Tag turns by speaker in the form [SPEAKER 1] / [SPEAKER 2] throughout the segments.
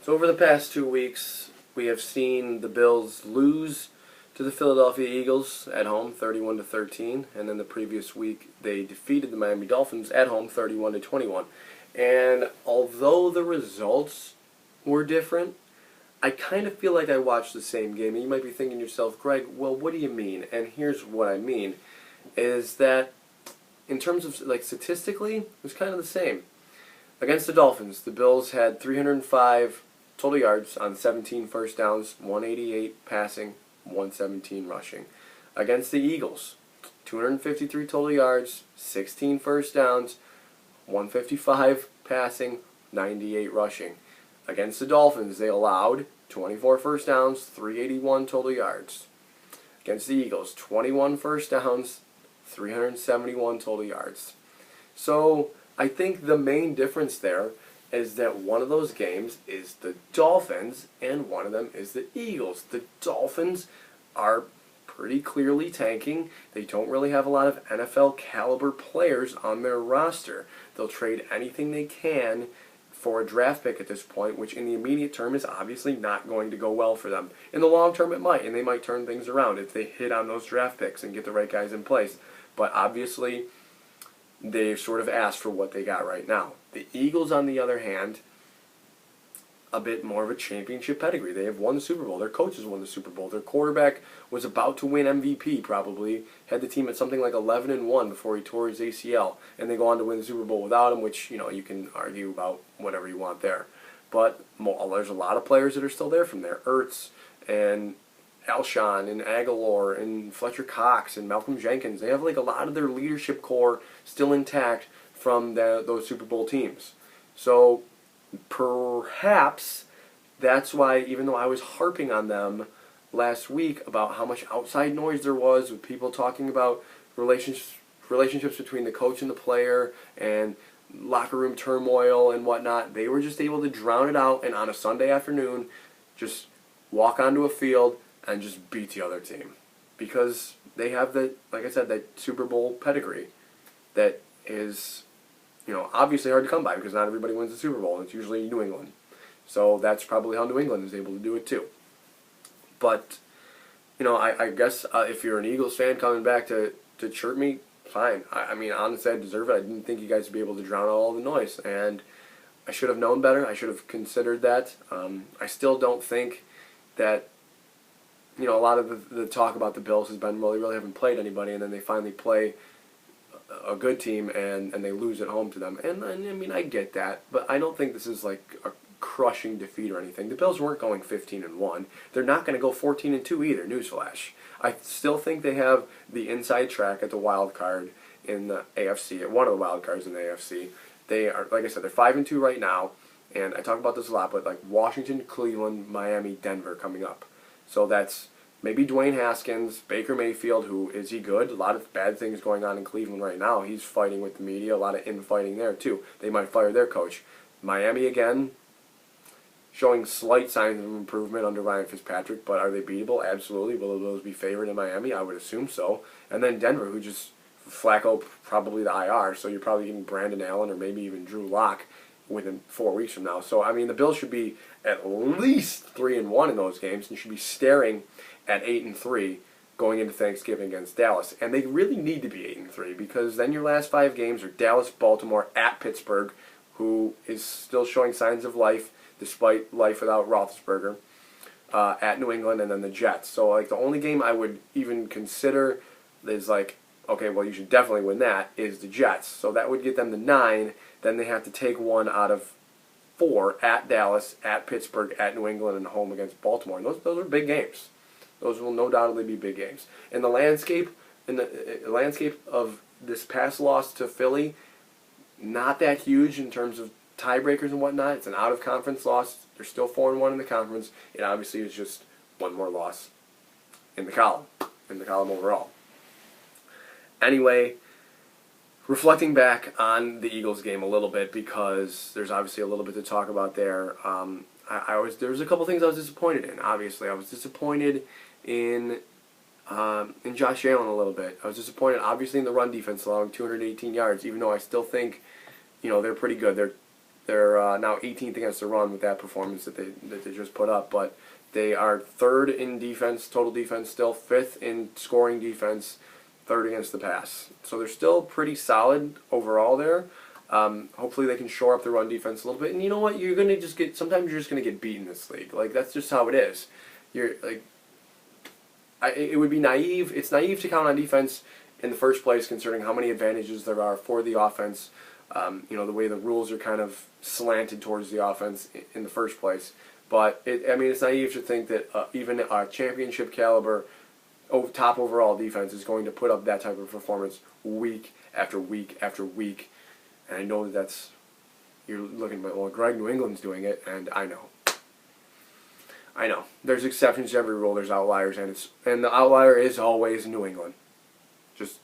[SPEAKER 1] So over the past 2 weeks, we have seen the Bills lose to the Philadelphia Eagles at home, 31-13, and then the previous week they defeated the Miami Dolphins at home, 31-21. And although the results were different, I kind of feel like I watched the same game. And you might be thinking to yourself, Greg, well, what do you mean? And here's what I mean, is that in terms of statistically, it was kind of the same. Against the Dolphins, the Bills had 305 total yards on 17 first downs, 188 passing, 117 rushing. Against the Eagles, 253 total yards, 16 first downs, 155 passing, 98 rushing. Against the Dolphins, they allowed 24 first downs, 381 total yards. Against the Eagles, 21 first downs, 371 total yards. So I think the main difference there is that one of those games is the Dolphins and one of them is the Eagles. The Dolphins are pretty clearly tanking. They don't really have a lot of NFL caliber players on their roster. They'll trade anything they can for a draft pick at this point, which in the immediate term is obviously not going to go well for them. In the long term it might, and they might turn things around if they hit on those draft picks and get the right guys in place. But obviously they've sort of asked for what they got right now. The Eagles, on the other hand, a bit more of a championship pedigree. They have won the Super Bowl. Their coaches won the Super Bowl. Their quarterback was about to win MVP, probably. Had the team at something like 11-1 before he tore his ACL. And they go on to win the Super Bowl without him, which, you can argue about whatever you want there. But there's a lot of players that are still there from there. Ertz and Alshon and Aguilar and Fletcher Cox and Malcolm Jenkins. They have a lot of their leadership core still intact from those Super Bowl teams. So perhaps that's why, even though I was harping on them last week about how much outside noise there was with people talking about relationships between the coach and the player and locker room turmoil and whatnot, they were just able to drown it out and on a Sunday afternoon just walk onto a field and just beat the other team. Because they have like I said, that Super Bowl pedigree that is, obviously hard to come by because not everybody wins the Super Bowl, and it's usually New England. So that's probably how New England is able to do it too. But, I guess if you're an Eagles fan coming back to chirp me, fine. I mean, honestly, I deserve it. I didn't think you guys would be able to drown out all the noise, and I should have known better. I should have considered that. I still don't think that, a lot of the talk about the Bills has been, well, they really haven't played anybody, and then they finally play a good team and they lose at home to them. And I mean, I get that, but I don't think this is like a crushing defeat or anything. The Bills weren't going 15-1. They're not going to go 14-2 either, newsflash. I still think they have the inside track at the wild card in the AFC, at one of the wild cards in the AFC. They are, like I said, they're 5-2 right now, and I talk about this a lot, but like Washington, Cleveland, Miami, Denver coming up. So that's maybe Dwayne Haskins, Baker Mayfield, who is he good? A lot of bad things going on in Cleveland right now. He's fighting with the media, a lot of infighting there too. They might fire their coach. Miami again, showing slight signs of improvement under Ryan Fitzpatrick, but are they beatable? Absolutely. Will those be favored in Miami? I would assume so. And then Denver, who just Flacco probably the IR, so you're probably getting Brandon Allen or maybe even Drew Lock within 4 weeks from now. So I mean, the Bills should be at least 3-1 in those games, and should be staring at 8-3 going into Thanksgiving against Dallas. And they really need to be 8-3 because then your last 5 games are Dallas, Baltimore, at Pittsburgh, who is still showing signs of life despite life without Roethlisberger, at New England, and then the Jets. So the only game I would even consider is okay, well, you should definitely win that, is the Jets. So that would get them to 9. Then they have to take 1 out of 4 at Dallas, at Pittsburgh, at New England, and home against Baltimore. And those are big games. Those will no doubtly be big games. In the landscape of this past loss to Philly, not that huge in terms of tiebreakers and whatnot. It's an out-of-conference loss. They're still 4-1 in the conference. It obviously is just one more loss in the column overall. Anyway, reflecting back on the Eagles game a little bit, because there's obviously a little bit to talk about there. There was a couple things I was disappointed in. Obviously, I was disappointed in Josh Allen a little bit. I was disappointed, obviously, in the run defense, allowing 218 yards. Even though I still think, they're pretty good. They're They're now 18th against the run with that performance that they just put up, but they are 3rd in defense, total defense still, 5th in scoring defense, 3rd against the pass. So they're still pretty solid overall there. Hopefully they can shore up the run defense a little bit. And you know what? You're gonna just get, sometimes you're just gonna get beat in this league. Like, that's just how it is. You're like, it would be naive. It's naive to count on defense in the first place, considering how many advantages there are for the offense. The way the rules are kind of slanted towards the offense in the first place. But it's naive to think that even a championship caliber, top overall defense is going to put up that type of performance week after week after week. And I know that's, you're looking at, well, Greg, New England's doing it, and I know. There's exceptions to every rule. There's outliers, and the outlier is always New England. Just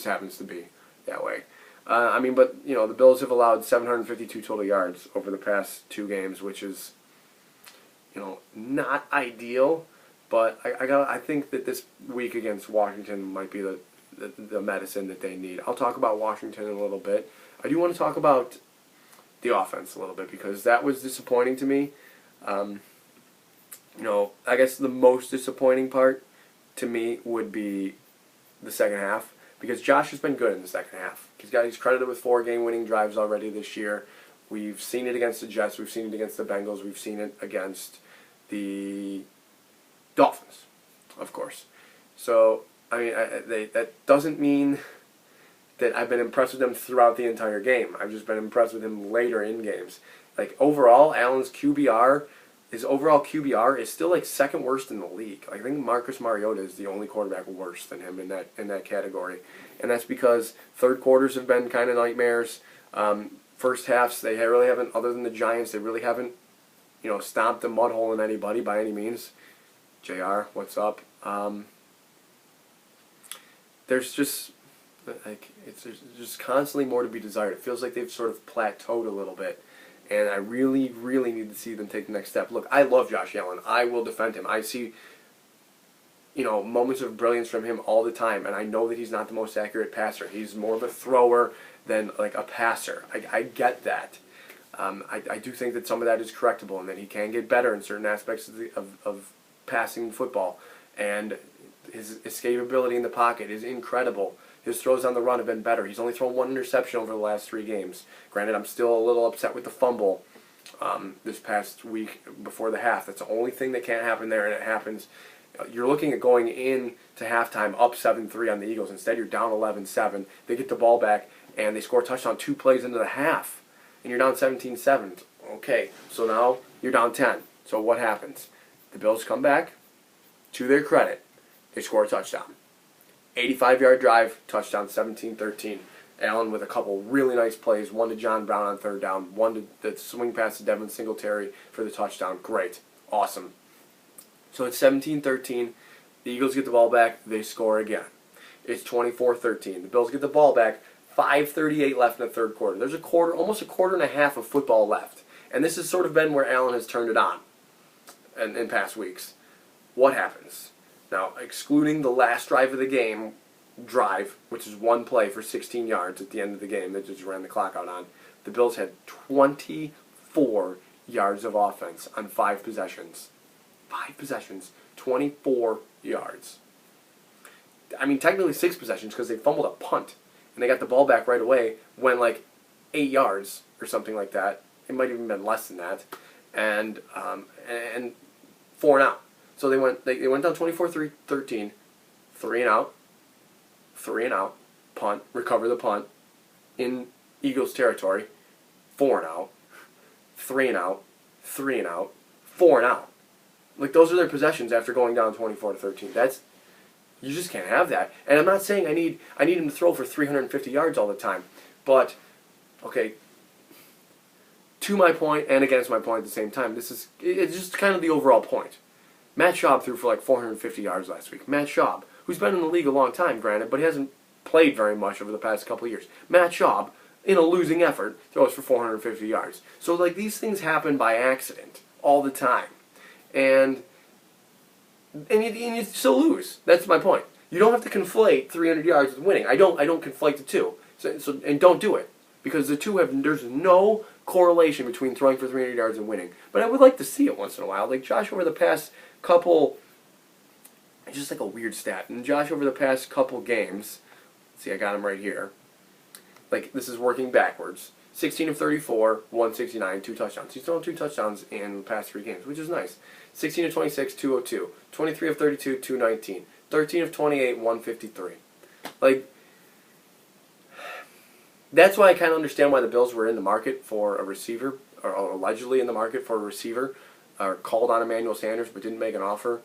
[SPEAKER 1] happens to be that way. But the Bills have allowed 752 total yards over the past 2 games, which is, not ideal. But I think that this week against Washington might be the medicine that they need. I'll talk about Washington in a little bit. I do want to talk about the offense a little bit because that was disappointing to me. I guess the most disappointing part to me would be the second half, because Josh has been good in the second half. He's credited with 4 game-winning drives already this year. We've seen it against the Jets. We've seen it against the Bengals. We've seen it against the Dolphins, of course. So, that doesn't mean that I've been impressed with him throughout the entire game. I've just been impressed with him later in games. Like, overall, Allen's his overall QBR is still like 2nd worst in the league. I think Marcus Mariota is the only quarterback worse than him in that category, and that's because third quarters have been kind of nightmares. First halves, they really haven't, other than the Giants, they really haven't, stomped a mud hole in anybody by any means. JR, what's up? There's just there's just constantly more to be desired. It feels like they've sort of plateaued a little bit. And I really, really need to see them take the next step. Look, I love Josh Allen. I will defend him. I see, moments of brilliance from him all the time. And I know that he's not the most accurate passer. He's more of a thrower than like a passer. I get that. I do think that some of that is correctable and that he can get better in certain aspects of passing football. And his escapability in the pocket is incredible. His throws on the run have been better. He's only thrown 1 interception over the last 3 games. Granted, I'm still a little upset with the fumble this past week before the half. That's the only thing that can't happen there, and it happens. You're looking at going in to halftime up 7-3 on the Eagles. Instead, you're down 11-7. They get the ball back, and they score a touchdown 2 plays into the half, and you're down 17-7. Okay, so now you're down 10. So what happens? The Bills come back. To their credit, they score a touchdown. 85-yard drive, touchdown, 17-13. Allen with a couple really nice plays, one to John Brown on 3rd down, one to the swing pass to Devin Singletary for the touchdown. Great. Awesome. So it's 17-13. The Eagles get the ball back. They score again. It's 24-13. The Bills get the ball back. 5:38 left in the 3rd quarter. There's almost a quarter and a half of football left. And this has sort of been where Allen has turned it on in past weeks. What happens? Now, excluding the last drive of the game, which is 1 play for 16 yards at the end of the game that just ran the clock out on, the Bills had 24 yards of offense on 5 possessions. 5 possessions, 24 yards. Technically 6 possessions because they fumbled a punt, and they got the ball back right away, went like 8 yards or something like that. It might have even been less than that, and 4 and out. So they went down 24-13, 3 and out, 3 and out, punt, recover the punt in Eagles territory, 4 and out, 3 and out, 3 and out, 4 and out. Like, those are their possessions after going down 24-13. You just can't have that. And I'm not saying I need him to throw for 350 yards all the time, but okay, to my point and against my point at the same time, it's just kind of the overall point. Matt Schaub threw for like 450 yards last week. Matt Schaub, who's been in the league a long time, granted, but he hasn't played very much over the past couple of years. Matt Schaub, in a losing effort, throws for 450 yards. So, like, these things happen by accident all the time. And you still lose. That's my point. You don't have to conflate 300 yards with winning. I don't conflate the two. So don't do it. Because the two there's no correlation between throwing for 300 yards and winning. But I would like to see it once in a while. Like Josh over the past couple, it's just like a weird stat. And Josh over the past couple games, see, I got him right here. Like, this is working backwards. 16 of 34, 169, 2 touchdowns. He's thrown 2 touchdowns in the past 3 games, which is nice. 16 of 26, 202. 23 of 32, 219. 13 of 28, 153. Like, that's why I kind of understand why the Bills were in the market for a receiver, or allegedly in the market for a receiver, or called on Emmanuel Sanders but didn't make an offer.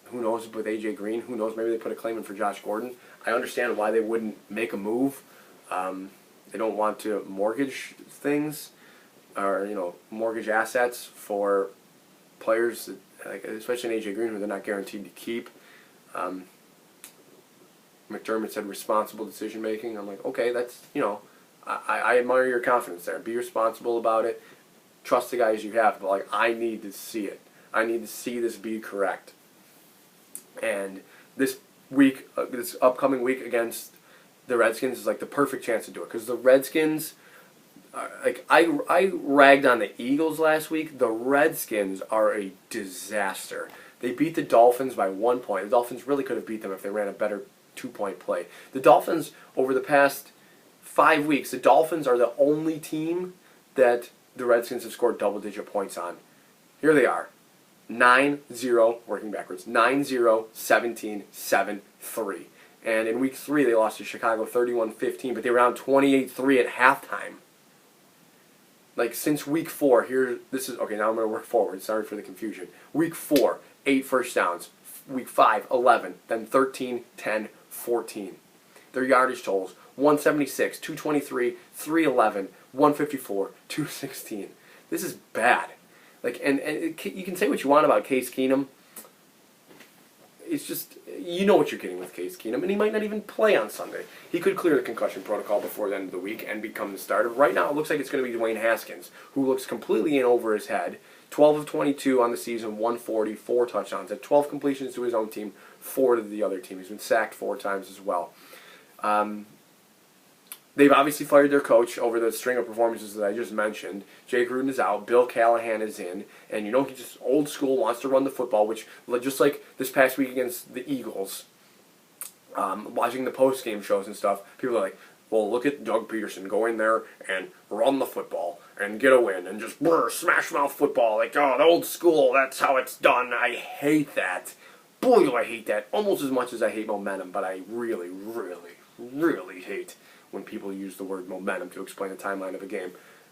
[SPEAKER 1] Who knows with A.J. Green? Who knows? Maybe they put a claim in for Josh Gordon. I understand why they wouldn't make a move. They don't want to mortgage things or, mortgage assets for players, like, especially in A.J. Green, who they're not guaranteed to keep. McDermott said responsible decision making. I'm like, okay, that's, I admire your confidence there. Be responsible about it. Trust the guys you have. But, like, I need to see it. I need to see this be correct. And this week, this upcoming week against the Redskins is like the perfect chance to do it, because the Redskins, like I ragged on the Eagles last week. The Redskins are a disaster. They beat the Dolphins by 1 point. The Dolphins really could have beat them if they ran a better 2-point play. The Dolphins, over the past 5 weeks, the Dolphins are the only team that the Redskins have scored double-digit points on. Here they are. 9-0, working backwards, 9-0, 17, 7-3. And in week 3, they lost to Chicago 31-15, but they were down 28-3 at halftime. Like, since week 4, okay, now I'm going to work forward. Sorry for the confusion. Week 4, 8 first downs. Week 5, 11. Then 13, 10, 14. Their yardage totals, 176, 223, 311, 154, 216. This is bad. Like, and you can say what you want about Case Keenum. It's just, you know what you're getting with Case Keenum, and he might not even play on Sunday. He could clear the concussion protocol before the end of the week and become the starter. Right now, it looks like it's going to be Dwayne Haskins, who looks completely in over his head. 12 of 22 on the season, 140, 4 touchdowns. At 12 completions to his own team, 4 to the other team. He's been sacked 4 times as well. They've obviously fired their coach over the string of performances that I just mentioned. Jay Gruden is out. Bill Callahan is in. And he just old school wants to run the football, which, just like this past week against the Eagles, watching the post-game shows and stuff, people are like, well, look at Doug Peterson go in there and run the football and get a win and just smash mouth football. Like, oh, the old school, that's how it's done. I hate that. Boy, do I hate that. Almost as much as I hate momentum, but I really, really, really hate when people use the word momentum to explain the timeline of a game.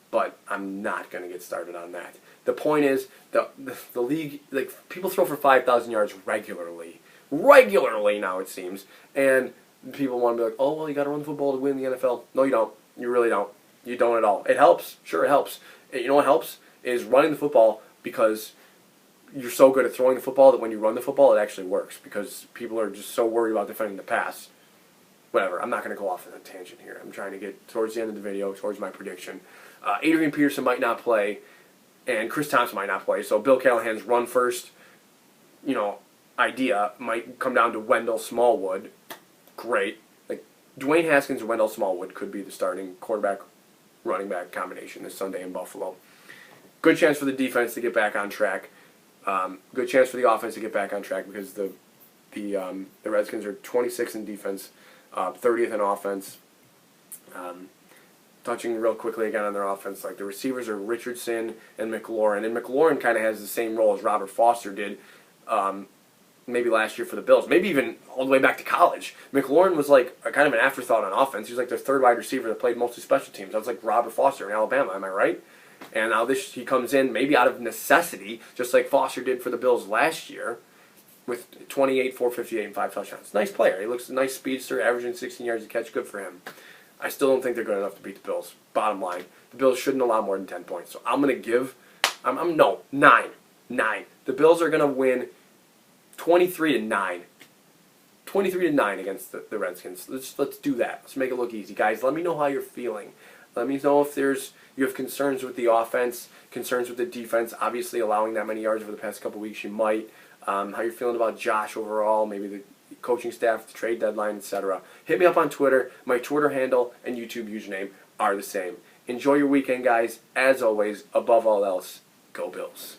[SPEAKER 1] But I'm not going to get started on that. The point is, the league, like, people throw for 5,000 yards regularly. Regularly now, it seems. And people want to be like, oh, well, you got to run the football to win the NFL. No, you don't. You really don't. You don't at all. It helps. Sure, it helps. You know what helps? Is running the football, because you're so good at throwing the football that when you run the football, it actually works, because people are just so worried about defending the pass. Whatever, I'm not going to go off on a tangent here. I'm trying to get towards the end of the video, towards my prediction. Adrian Peterson might not play, and Chris Thompson might not play, so Bill Callahan's run first, idea might come down to Wendell Smallwood. Great. Like, Dwayne Haskins and Wendell Smallwood could be the starting quarterback, running back combination this Sunday in Buffalo. Good chance for the defense to get back on track. Good chance for the offense to get back on track, because the Redskins are 26th in defense, 30th in offense. Touching real quickly again on their offense, like, the receivers are Richardson and McLaurin, and McLaurin kind of has the same role as Robert Foster did maybe last year for the Bills, maybe even all the way back to college. McLaurin was like a kind of an afterthought on offense. He was like their third wide receiver that played mostly special teams. That was like Robert Foster in Alabama, am I right? And now he comes in maybe out of necessity, just like Foster did for the Bills last year, with 28, 458, and 5 touchdowns. Nice player. He looks a nice speedster, averaging 16 yards a catch. Good for him. I still don't think they're good enough to beat the Bills. Bottom line, the Bills shouldn't allow more than 10 points. So I'm going to give, 9. The Bills are going to win 23-9. 23-9 against the Redskins. Let's do that. Let's make it look easy, guys. Let me know how you're feeling. Let me know if you have concerns with the offense, concerns with the defense. Obviously, allowing that many yards over the past couple weeks, you might. How you're feeling about Josh overall, maybe the coaching staff, the trade deadline, etc. Hit me up on Twitter. My Twitter handle and YouTube username are the same. Enjoy your weekend, guys. As always, above all else, go Bills.